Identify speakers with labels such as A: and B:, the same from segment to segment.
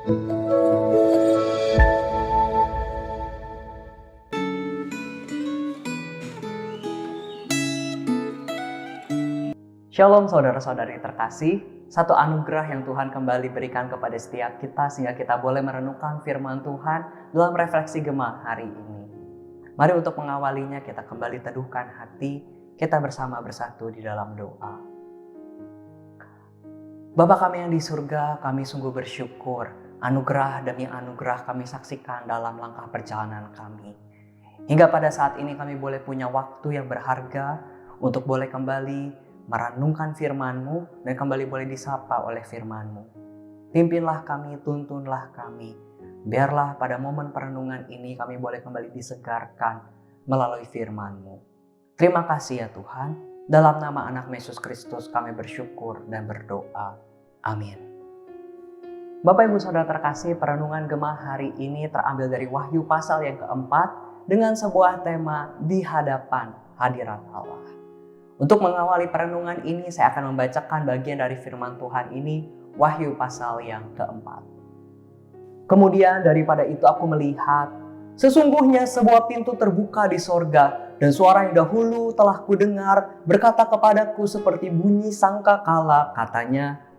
A: Shalom saudara-saudari terkasih, satu anugerah yang Tuhan kembali berikan kepada setiap kita sehingga kita boleh merenungkan firman Tuhan dalam refleksi Gemah hari ini. Mari untuk mengawalinya kita kembali teduhkan hati, kita bersama bersatu di dalam doa. Bapa kami yang di surga, kami sungguh bersyukur anugerah demi anugerah kami saksikan dalam langkah perjalanan kami. Hingga pada saat ini kami boleh punya waktu yang berharga untuk boleh kembali merenungkan firman-Mu dan kembali boleh disapa oleh firman-Mu. Pimpinlah kami, tuntunlah kami. Biarlah pada momen perenungan ini kami boleh kembali disegarkan melalui firman-Mu. Terima kasih ya Tuhan. Dalam nama anak Yesus Kristus kami bersyukur dan berdoa. Amin. Bapak Ibu Saudara terkasih, perenungan Gemah hari ini terambil dari Wahyu pasal yang keempat dengan sebuah tema di hadapan hadirat Allah. Untuk mengawali perenungan ini, saya akan membacakan bagian dari firman Tuhan ini, Wahyu pasal yang keempat. Kemudian daripada itu aku melihat, sesungguhnya sebuah pintu terbuka di sorga, dan suara yang dahulu telah kudengar berkata kepadaku seperti bunyi sangkakala, katanya,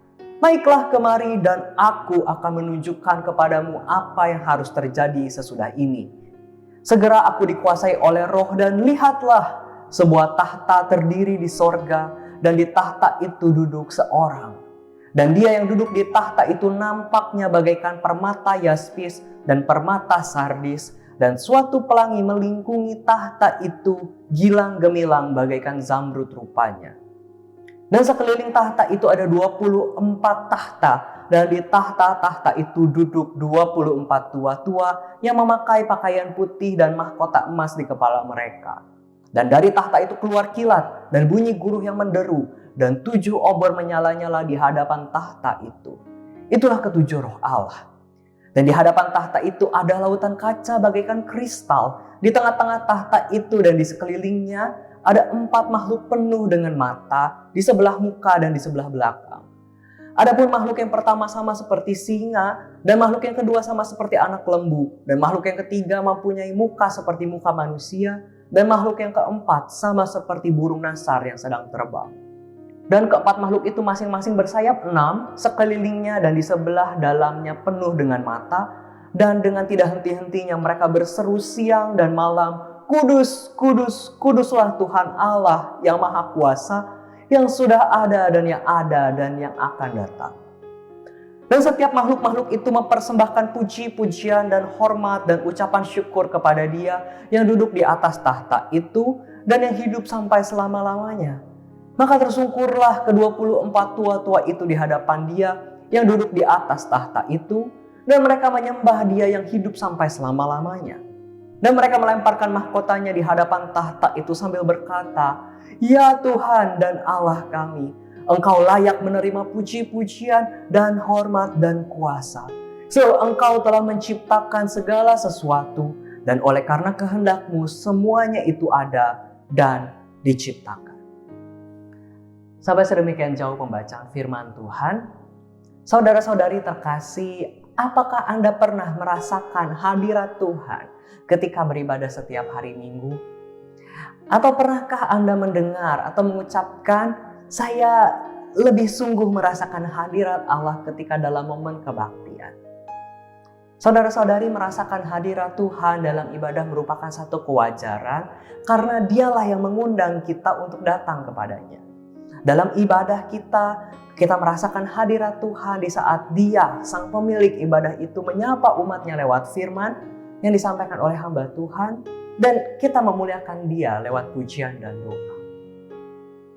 A: naiklah kemari dan aku akan menunjukkan kepadamu apa yang harus terjadi sesudah ini. Segera aku dikuasai oleh Roh dan lihatlah, sebuah tahta terdiri di sorga, dan di tahta itu duduk seorang. Dan dia yang duduk di tahta itu nampaknya bagaikan permata yaspis dan permata sardis, dan suatu pelangi melingkungi tahta itu gilang gemilang bagaikan zamrud rupanya. Dan sekeliling tahta itu ada 24 tahta, dan di tahta-tahta itu duduk 24 tua-tua yang memakai pakaian putih dan mahkota emas di kepala mereka. Dan dari tahta itu keluar kilat dan bunyi guruh yang menderu, dan 7 obor menyala-nyala di hadapan tahta itu. Itulah ketujuh roh Allah. Dan di hadapan tahta itu ada lautan kaca bagaikan kristal. Di tengah-tengah tahta itu dan di sekelilingnya ada 4 makhluk penuh dengan mata di sebelah muka dan di sebelah belakang. Adapun makhluk yang pertama sama seperti singa, dan makhluk yang kedua sama seperti anak lembu, dan makhluk yang ketiga mempunyai muka seperti muka manusia, dan makhluk yang keempat sama seperti burung nasar yang sedang terbang. Dan keempat makhluk itu masing-masing bersayap 6 sekelilingnya dan di sebelah dalamnya penuh dengan mata. Dan dengan tidak henti-hentinya mereka berseru siang dan malam, Kudus, Kudus, Kuduslah Tuhan Allah yang Maha Kuasa, yang sudah ada dan yang akan datang. Dan setiap makhluk-makhluk itu mempersembahkan puji-pujian dan hormat dan ucapan syukur kepada Dia yang duduk di atas tahta itu dan yang hidup sampai selama-lamanya. Maka tersungkurlah ke-24 tua-tua itu di hadapan Dia yang duduk di atas tahta itu, dan mereka menyembah Dia yang hidup sampai selama-lamanya. Dan mereka melemparkan mahkotanya di hadapan tahta itu sambil berkata, Ya Tuhan dan Allah kami, Engkau layak menerima puji-pujian dan hormat dan kuasa. Sebab Engkau telah menciptakan segala sesuatu, dan oleh karena kehendak-Mu semuanya itu ada dan diciptakan. Sampai sedemikian jauh pembacaan firman Tuhan. Saudara-saudari terkasih, apakah Anda pernah merasakan hadirat Tuhan ketika beribadah setiap hari Minggu? Atau pernahkah Anda mendengar atau mengucapkan, saya lebih sungguh merasakan hadirat Allah ketika dalam momen kebaktian? Saudara-saudari, merasakan hadirat Tuhan dalam ibadah merupakan satu kewajaran karena Dialah yang mengundang kita untuk datang kepadanya. Dalam ibadah kita merasakan hadirat Tuhan di saat Dia, sang pemilik ibadah itu menyapa umatnya lewat firman yang disampaikan oleh hamba Tuhan, dan kita memuliakan Dia lewat pujian dan doa.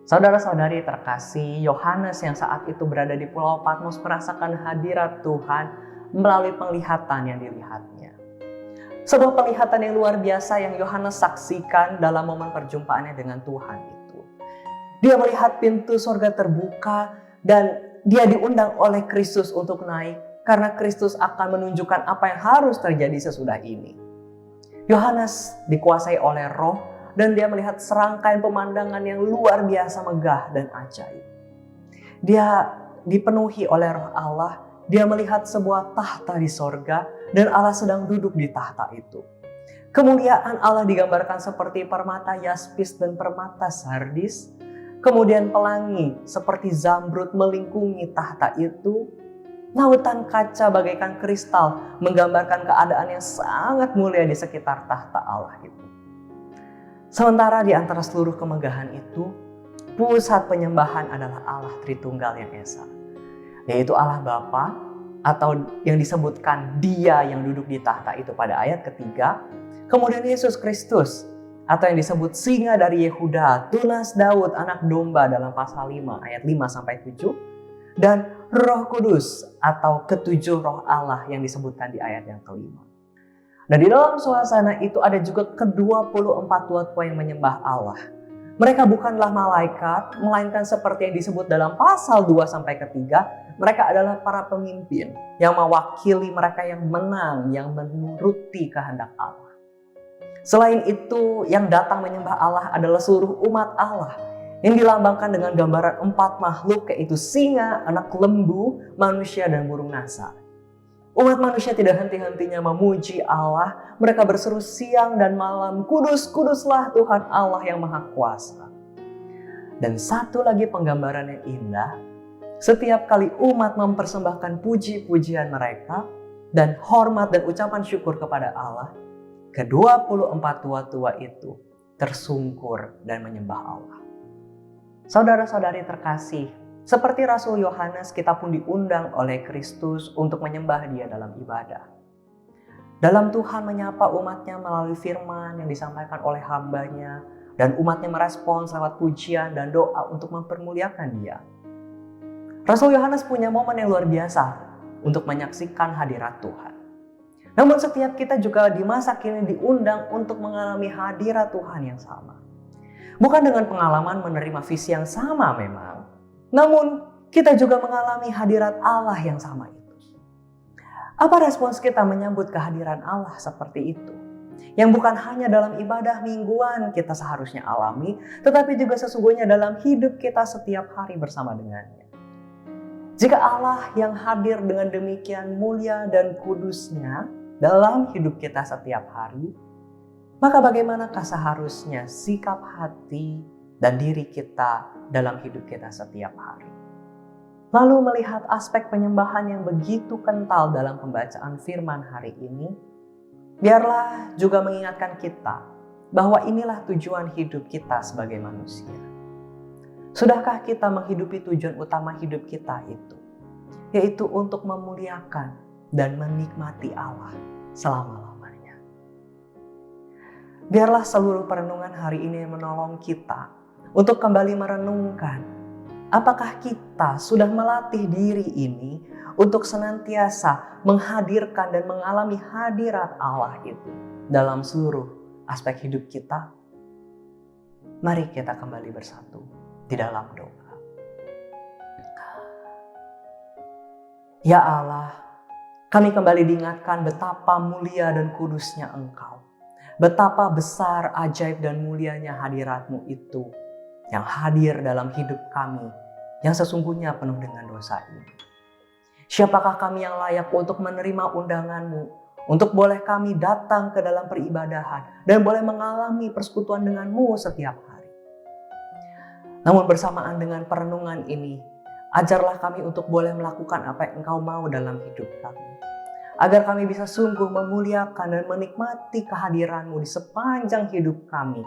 A: Saudara-saudari terkasih, Yohanes yang saat itu berada di Pulau Patmos merasakan hadirat Tuhan melalui penglihatan yang dilihatnya. Sebuah penglihatan yang luar biasa yang Yohanes saksikan dalam momen perjumpaannya dengan Tuhan itu. Dia melihat pintu sorga terbuka dan dia diundang oleh Kristus untuk naik karena Kristus akan menunjukkan apa yang harus terjadi sesudah ini. Yohanes dikuasai oleh Roh dan dia melihat serangkaian pemandangan yang luar biasa megah dan ajaib. Dia dipenuhi oleh Roh Allah dia melihat sebuah tahta di sorga dan Allah sedang duduk di tahta itu. Kemuliaan Allah digambarkan seperti permata yaspis dan permata sardis. Kemudian pelangi seperti zamrud melingkungi tahta itu. Lautan kaca bagaikan kristal menggambarkan keadaan yang sangat mulia di sekitar tahta Allah itu. Sementara di antara seluruh kemegahan itu, pusat penyembahan adalah Allah Tritunggal yang Esa, yaitu Allah Bapa atau yang disebutkan Dia yang duduk di tahta itu pada ayat ketiga. Kemudian Yesus Kristus atau yang disebut Singa dari Yehuda, Tunas Daud, anak domba dalam pasal 5 ayat 5-7. Dan Roh Kudus atau ketujuh roh Allah yang disebutkan di ayat yang kelima. Dan di dalam suasana itu ada juga ke-24 tua-tua yang menyembah Allah. Mereka bukanlah malaikat, melainkan seperti yang disebut dalam pasal 2-3, mereka adalah para pemimpin yang mewakili mereka yang menang, yang menuruti kehendak Allah. Selain itu, yang datang menyembah Allah adalah seluruh umat Allah, yang dilambangkan dengan gambaran 4 makhluk, yaitu singa, anak lembu, manusia, dan burung nasar. Umat manusia tidak henti-hentinya memuji Allah. Mereka berseru siang dan malam, "Kudus, kuduslah Tuhan Allah yang Maha Kuasa." Dan satu lagi penggambaran yang indah, setiap kali umat mempersembahkan puji-pujian mereka dan hormat dan ucapan syukur kepada Allah, ke-24 tua-tua itu tersungkur dan menyembah Allah. Saudara-saudari terkasih, seperti Rasul Yohanes, kita pun diundang oleh Kristus untuk menyembah Dia dalam ibadah. Dalam Tuhan menyapa umatnya melalui firman yang disampaikan oleh hambanya, dan umatnya merespons lewat pujian dan doa untuk mempermuliakan Dia. Rasul Yohanes punya momen yang luar biasa untuk menyaksikan hadirat Tuhan. Namun setiap kita juga di masa kini diundang untuk mengalami hadirat Tuhan yang sama. Bukan dengan pengalaman menerima visi yang sama memang, namun kita juga mengalami hadirat Allah yang sama itu. Apa respons kita menyambut kehadiran Allah seperti itu? Yang bukan hanya dalam ibadah mingguan kita seharusnya alami, tetapi juga sesungguhnya dalam hidup kita setiap hari bersama dengannya. Jika Allah yang hadir dengan demikian mulia dan kudusnya dalam hidup kita setiap hari, maka bagaimanakah seharusnya sikap hati dan diri kita dalam hidup kita setiap hari? Lalu melihat aspek penyembahan yang begitu kental dalam pembacaan firman hari ini, biarlah juga mengingatkan kita bahwa inilah tujuan hidup kita sebagai manusia. Sudahkah kita menghidupi tujuan utama hidup kita itu, yaitu untuk memuliakan dan menikmati Allah selama-lamanya? Biarlah seluruh perenungan hari ini menolong kita untuk kembali merenungkan apakah kita sudah melatih diri ini untuk senantiasa menghadirkan dan mengalami hadirat Allah itu dalam seluruh aspek hidup kita. Mari kita kembali bersatu di dalam doa. Ya Allah, kami kembali diingatkan betapa mulia dan kudusnya Engkau. Betapa besar, ajaib, dan mulianya hadirat-Mu itu yang hadir dalam hidup kami yang sesungguhnya penuh dengan dosa ini. Siapakah kami yang layak untuk menerima undangan-Mu, untuk boleh kami datang ke dalam peribadahan dan boleh mengalami persekutuan dengan-Mu setiap hari. Namun bersamaan dengan perenungan ini, ajarlah kami untuk boleh melakukan apa yang Engkau mau dalam hidup kami. Agar kami bisa sungguh memuliakan dan menikmati kehadiran-Mu di sepanjang hidup kami,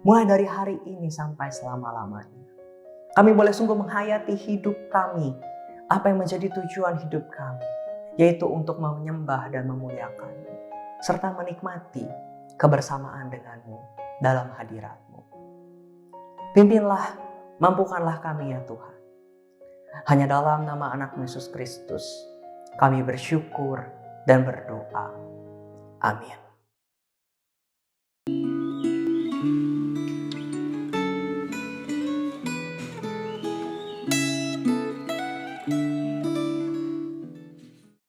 A: mulai dari hari ini sampai selama-lamanya. Kami boleh sungguh menghayati hidup kami, apa yang menjadi tujuan hidup kami, yaitu untuk menyembah dan memuliakan-Mu, serta menikmati kebersamaan dengan-Mu dalam hadirat-Mu. Pimpinlah, mampukanlah kami ya Tuhan. Hanya dalam nama anak-Mu Yesus Kristus, kami bersyukur dan berdoa. Amin.